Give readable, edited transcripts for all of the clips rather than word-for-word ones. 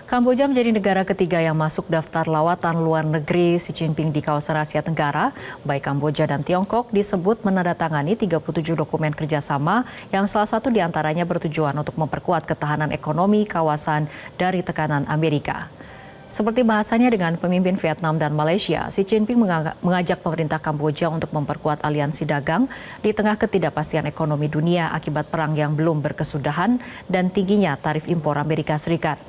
Kamboja menjadi negara ketiga yang masuk daftar lawatan luar negeri Xi Jinping di kawasan Asia Tenggara. Baik Kamboja dan Tiongkok disebut menandatangani 37 dokumen kerjasama yang salah satu diantaranya bertujuan untuk memperkuat ketahanan ekonomi kawasan dari tekanan Amerika. Seperti bahasanya dengan pemimpin Vietnam dan Malaysia, Xi Jinping mengajak pemerintah Kamboja untuk memperkuat aliansi dagang di tengah ketidakpastian ekonomi dunia akibat perang yang belum berkesudahan dan tingginya tarif impor Amerika Serikat.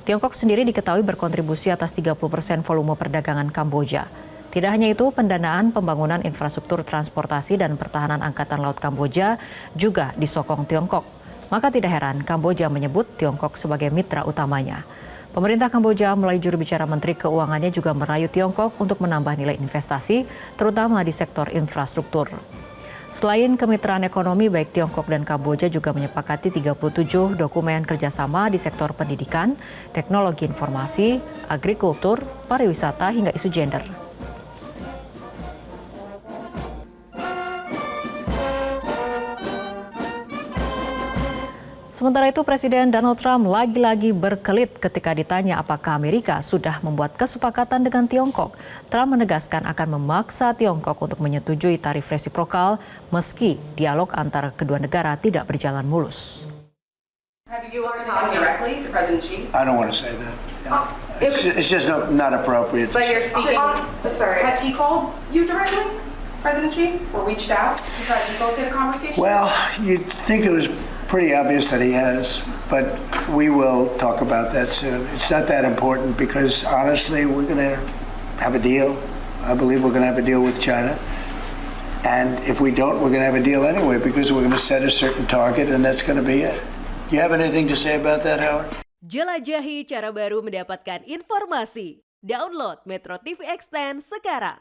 Tiongkok sendiri diketahui berkontribusi atas 30% volume perdagangan Kamboja. Tidak hanya itu, pendanaan pembangunan infrastruktur transportasi dan pertahanan Angkatan Laut Kamboja juga disokong Tiongkok. Maka tidak heran Kamboja menyebut Tiongkok sebagai mitra utamanya. Pemerintah Kamboja melalui juru bicara Menteri Keuangannya juga merayu Tiongkok untuk menambah nilai investasi, terutama di sektor infrastruktur. Selain kemitraan ekonomi, baik Tiongkok dan Kamboja juga menyepakati 37 dokumen kerjasama di sektor pendidikan, teknologi informasi, agrikultur, pariwisata, hingga isu gender. Sementara itu, Presiden Donald Trump lagi-lagi berkelit ketika ditanya apakah Amerika sudah membuat kesepakatan dengan Tiongkok. Trump menegaskan akan memaksa Tiongkok untuk menyetujui tarif resiprokal meski dialog antara kedua negara tidak berjalan mulus. Have you talked directly to President Xi? I don't want to say that. It's just not appropriate. But you're speaking. Sorry. Has he called you directly, President Xi, or reached out to try to facilitate a conversation? Well, you'd think it was pretty obvious that he has, but we will talk about that soon. It's not that important because honestly, we're going to have a deal. I believe we're going to have a deal with China. And if we don't, we're going to have a deal anyway because we're going to set a certain target and that's going to be it. You have anything to say about that, Howard? Jelajahi cara baru mendapatkan informasi. Download Metro TV Extend sekarang.